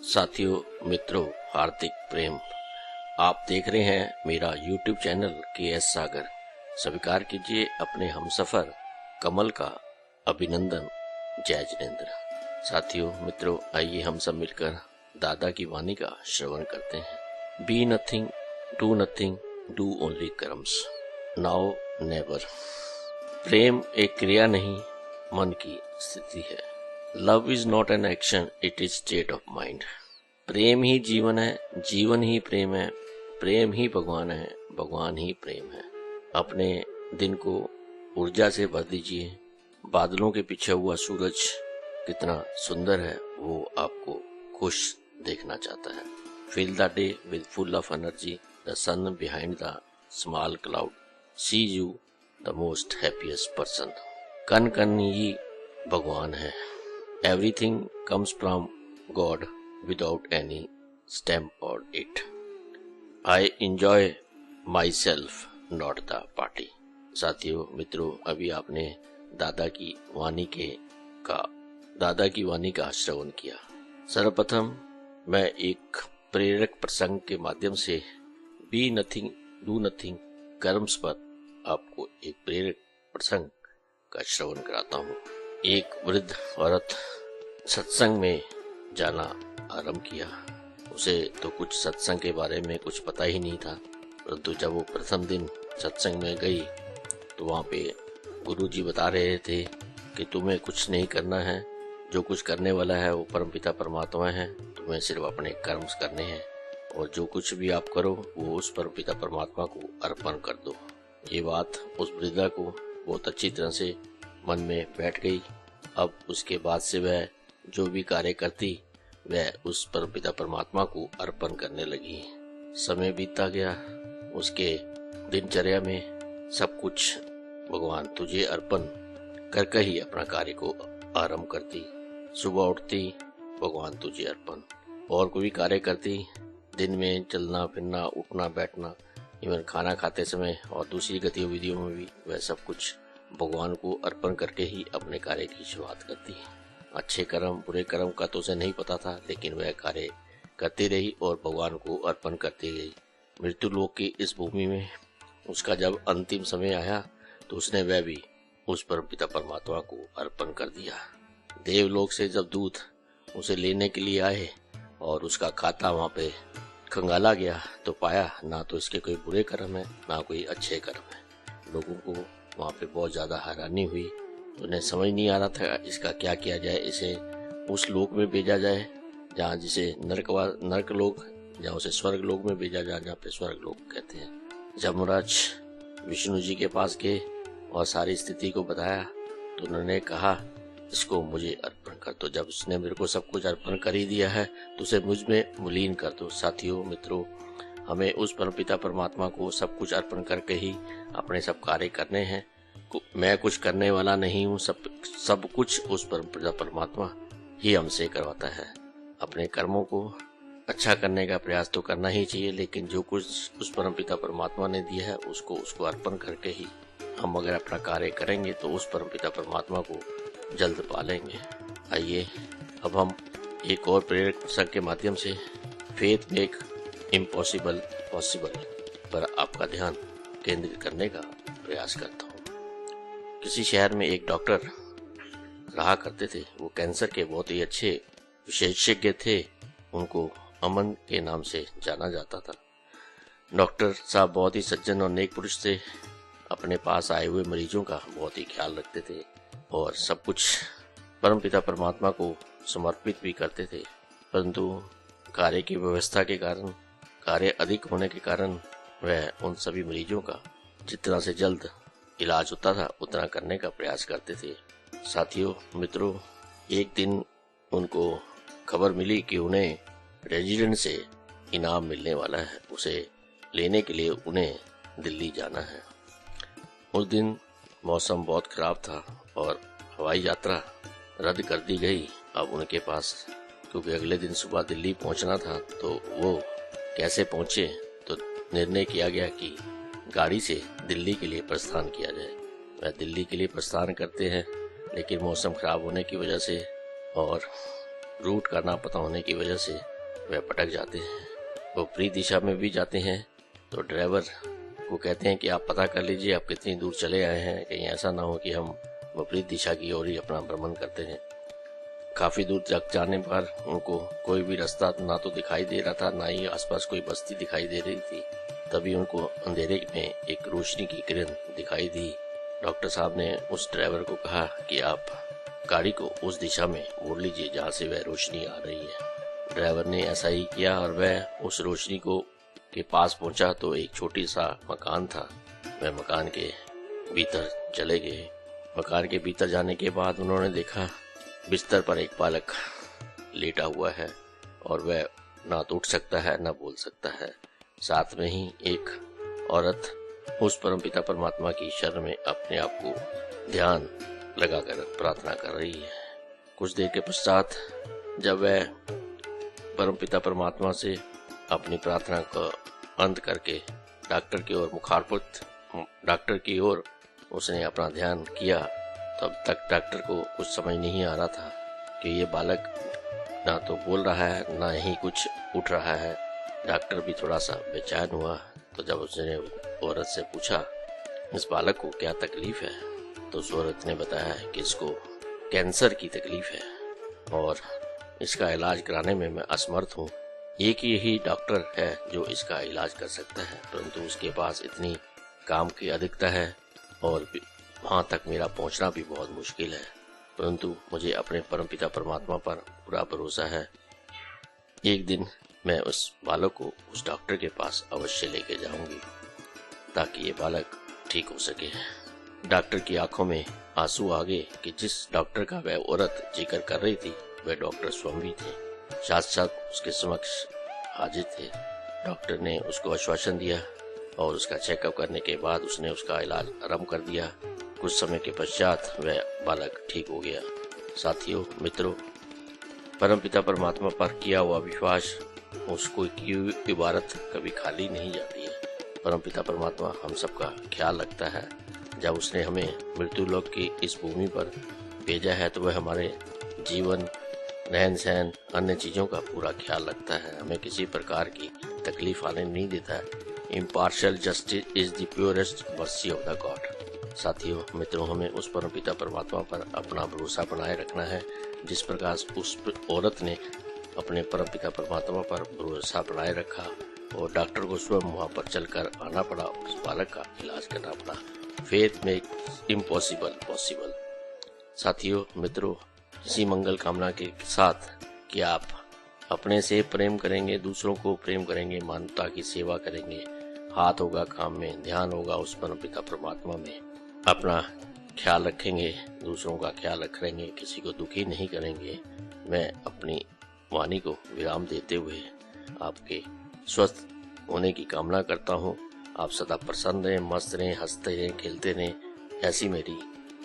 साथियों, मित्रों, हार्दिक प्रेम। आप देख रहे हैं मेरा YouTube चैनल KS सागर। स्वीकार कीजिए अपने हमसफर कमल का अभिनंदन। जय जिनेंद्र। साथियों, मित्रों, आइए हम सब मिलकर दादा की वाणी का श्रवण करते हैं। Be nothing, do nothing, do only karmas, now never. प्रेम एक क्रिया नहीं, मन की स्थिति है। Love is not an action, it is state of mind. प्रेम ही जीवन है, जीवन ही प्रेम है, प्रेम ही भगवान है, भगवान ही प्रेम है। अपने दिन को ऊर्जा से भर दीजिए। बादलों के पीछे हुआ सूरज कितना सुंदर है, वो आपको खुश देखना चाहता है। Fill the day with full of energy, the sun behind the small cloud see you the most happiest person. कन कन ही भगवान है। Everything comes from God without any stamp on it. I enjoy myself, not the party. साथियों, मित्रों, अभी आपने दादा की वाणी का श्रवण किया। सर्वप्रथम मैं एक प्रेरक प्रसंग के माध्यम से B nothing do nothing karmas पर आपको एक प्रेरक प्रसंग का श्रवण कराता हूँ। एक वृद्ध औरत सत्संग में जाना आरंभ किया। उसे तो कुछ सत्संग के बारे में कुछ पता ही नहीं था, परंतु जब वो प्रथम दिन सत्संग में गई तो वहाँ पे गुरुजी बता रहे थे कि तुम्हें कुछ नहीं करना है, जो कुछ करने वाला है वो परमपिता परमात्मा है, तुम्हें सिर्फ अपने कर्म करने हैं और जो कुछ भी आप करो वो उस परमपिता परमात्मा को अर्पण कर दो। ये बात उस वृद्धा को बहुत अच्छी तरह से मन में बैठ गई। अब उसके बाद से वह जो भी कार्य करती वह उस परमपिता परमात्मा को अर्पण करने लगी। समय बीतता गया, उसके दिनचर्या में सब कुछ भगवान तुझे अर्पण करके ही अपना कार्य को आरंभ करती। सुबह उठती, भगवान तुझे अर्पण। और कोई कार्य करती, दिन में चलना फिरना, उठना बैठना, इवन खाना खाते समय और दूसरी गतिविधियों में भी वह सब कुछ भगवान को अर्पण करके ही अपने कार्य की शुरुआत करती। अच्छे कर्म बुरे कर्म का तो उसे नहीं पता था, लेकिन वह कार्य करती रही और भगवान को अर्पण करती गई। मृत्यु लोक की इस भूमि में उसका जब अंतिम समय आया तो उसने वह भी उस परमपिता परमात्मा को अर्पण कर दिया। देवलोक से जब दूत उसे लेने के लिए आए और उसका खाता वहाँ पे खंगाला गया तो पाया ना तो इसके कोई बुरे कर्म है ना कोई अच्छे कर्म है। लोगों को वहाँ पे बहुत ज्यादा हैरानी हुई। उन्हें समझ नहीं आ रहा था इसका क्या किया जाए। इसे उस लोक में भेजा जाए जहाँ जिसे नरक लोक, जहाँ उसे स्वर्ग लोक में भेजा जाए, जहाँ पे स्वर्ग लोक कहते हैं। जमराज विष्णु जी के पास गए और सारी स्थिति को बताया तो उन्होंने कहा इसको मुझे अर्पण कर दो। जब उसने मेरे को सब कुछ अर्पण कर ही दिया है तो उसे मुझ में मुलीन कर दो। साथियों, मित्रों, हमें उस परमपिता परमात्मा को सब कुछ अर्पण करके ही अपने सब कार्य करने हैं। मैं कुछ करने वाला नहीं हूँ, सब कुछ उस परमपिता परमात्मा ही हमसे करवाता है। अपने कर्मों को अच्छा करने का प्रयास तो करना ही चाहिए, लेकिन जो कुछ उस परमपिता परमात्मा ने दिया है उसको अर्पण करके ही हम अगर अपना कार्य करेंगे तो उस परमपिता परमात्मा को जल्द पालेंगे। आइए अब हम एक और प्रेरक प्रसंग के माध्यम से फेथ मेक इम्पॉसिबल पॉसिबल पर आपका ध्यान केंद्रित करने का प्रयास करता हूँ। किसी शहर में एक डॉक्टर रहा करते थे। वो कैंसर के बहुत ही अच्छे विशेषज्ञ थे। उनको अमन के नाम से जाना जाता था। डॉक्टर साहब बहुत ही सज्जन और नेक पुरुष थे। अपने पास आए हुए मरीजों का बहुत ही ख्याल रखते थे और सब कुछ परमपिता परमात्मा को समर्पित भी करते थे। परंतु कार्य की व्यवस्था के कारण, कार्य अधिक होने के कारण वह उन सभी मरीजों का जितना से जल्द इलाज होता था उतना करने का प्रयास करते थे। साथियों, मित्रों, एक दिन उनको खबर मिली कि उन्हें रेजिडेंट से इनाम मिलने वाला है। उसे लेने के लिए उन्हें दिल्ली जाना है। उस दिन मौसम बहुत खराब था और हवाई यात्रा रद्द कर दी गई। अब उनके पास, क्योंकि अगले दिन सुबह दिल्ली पहुंचना था, तो वो कैसे पहुंचे, तो निर्णय किया गया कि गाड़ी से दिल्ली के लिए प्रस्थान किया जाए। वह दिल्ली के लिए प्रस्थान करते हैं, लेकिन मौसम खराब होने की वजह से और रूट का ना पता होने की वजह से वह पटक जाते हैं। वो विपरीत दिशा में भी जाते हैं तो ड्राइवर को कहते हैं कि आप पता कर लीजिए आप कितनी दूर चले आए हैं, कहीं ऐसा ना हो कि हम विपरीत दिशा की ओर ही अपना भ्रमण करते हैं। काफी दूर तक जाने पर उनको कोई भी रास्ता ना तो दिखाई दे रहा था, ना ही आसपास कोई बस्ती दिखाई दे रही थी। तभी उनको अंधेरे में एक रोशनी की किरण दिखाई दी। डॉक्टर साहब ने उस ड्राइवर को कहा कि आप गाड़ी को उस दिशा में मोड़ लीजिए जहाँ से वह रोशनी आ रही है। ड्राइवर ने ऐसा ही किया और वह उस रोशनी को के पास पहुंचा तो एक छोटी सा मकान था। वह मकान के भीतर चले गए। मकान के भीतर जाने के बाद उन्होंने देखा बिस्तर पर एक बालक लेटा हुआ है और वह ना तो उठ सकता है ना बोल सकता है। साथ में ही एक औरत उस परमपिता परमात्मा की शरण में अपने आप को ध्यान लगाकर प्रार्थना कर रही है। कुछ देर के पश्चात जब वह परमपिता परमात्मा से अपनी प्रार्थना का अंत करके डॉक्टर की ओर उसने अपना ध्यान किया, तब तक डॉक्टर को कुछ समझ नहीं आ रहा था कि ये बालक ना तो बोल रहा है ना ही कुछ उठ रहा है। डॉक्टर भी थोड़ा सा बेचैन हुआ। तो जब उसने औरत से पूछा इस बालक को क्या तकलीफ है, तो उस औरत ने बताया कि इसको कैंसर की तकलीफ है और इसका इलाज कराने में मैं असमर्थ हूँ। एक ही डॉक्टर है जो इसका इलाज कर सकता है, परंतु उसके पास इतनी काम की अधिकता है और वहाँ तक मेरा पहुँचना भी बहुत मुश्किल है। परंतु मुझे अपने परमपिता परमात्मा पर पूरा भरोसा है। एक दिन मैं उस बालक को उस डॉक्टर के पास अवश्य लेके जाऊंगी ताकि ये बालक ठीक हो सके। डॉक्टर की आंखों में आंसू आ गए कि जिस डॉक्टर का वह औरत जिक्र कर रही थी वह डॉक्टर स्वामी थे, साथ उसके समक्ष हाजिर थे। डॉक्टर ने उसको आश्वासन दिया और उसका चेकअप करने के बाद उसने उसका इलाज आरंभ कर दिया। कुछ समय के पश्चात वह बालक ठीक हो गया। साथियों, मित्रों, परमपिता परमात्मा पर किया हुआ विश्वास उसको की इबारत कभी खाली नहीं जाती है। परमपिता परमात्मा हम सबका ख्याल रखता है। जब उसने हमें मृत्यु लोक की इस भूमि पर भेजा है तो वह हमारे जीवन, रहन सहन, अन्य चीजों का पूरा ख्याल रखता है। हमें किसी प्रकार की तकलीफ आने नहीं देता है। Impartial justice is the purest mercy of the God. साथियों, मित्रों, हमें उस परमपिता परमात्मा पर अपना भरोसा बनाए रखना है जिस प्रकार उस औरत ने अपने परमपिता परमात्मा पर भरोसा बनाए रखा और डॉक्टर को स्वयं वहां पर चलकर आना पड़ा और उस बालक का इलाज करना पड़ा। फेथ में इम्पॉसिबल पॉसिबल। साथियों, मित्रों, इसी मंगल कामना के साथ कि आप अपने से प्रेम करेंगे, दूसरों को प्रेम करेंगे, मानवता की सेवा करेंगे, हाथ होगा काम में, ध्यान होगा उस परमपिता परमात्मा में, अपना ख्याल रखेंगे, दूसरों का ख्याल रखेंगे, किसी को दुखी नहीं करेंगे। मैं अपनी वाणी को विराम देते हुए आपके स्वस्थ होने की कामना करता हूँ। आप सदा प्रसन्न रहें, मस्त रहें, हंसते रहें, खेलते रहें, ऐसी मेरी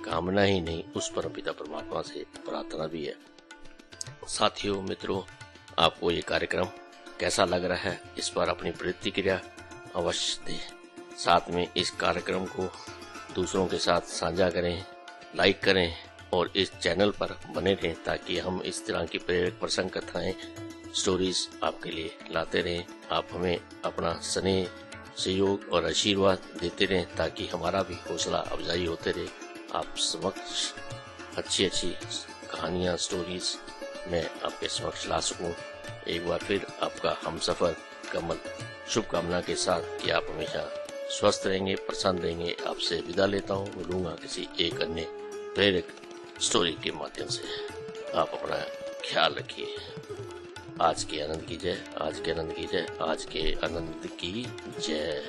कामना ही नहीं उस परमपिता परमात्मा से प्रार्थना भी है। साथियों, मित्रों, आपको ये कार्यक्रम कैसा लग रहा है इस पर अपनी प्रतिक्रिया अवश्य दें। साथ में इस कार्यक्रम को दूसरों के साथ साझा करें, लाइक करें और इस चैनल पर बने रहें ताकि हम इस तरह की प्रेरक प्रसंग कथाएं, स्टोरीज आपके लिए लाते रहें। आप हमें अपना स्नेह, सहयोग और आशीर्वाद देते रहें ताकि हमारा भी हौसला अफजाई होते रहे। आप समक्ष अच्छी कहानियां, स्टोरीज मैं आपके समक्ष ला सकूं। एक बार फिर आपका हमसफर कमल शुभकामना के साथ कि आप हमेशा स्वस्थ रहेंगे, प्रसन्न रहेंगे। आपसे विदा लेता हूँ, मिलूंगा किसी एक अन्य प्रेरक स्टोरी के माध्यम से। आप अपना ख्याल रखिए। आज के आनंद की जय, आज के आनंद की जय, आज के आनंद की जय।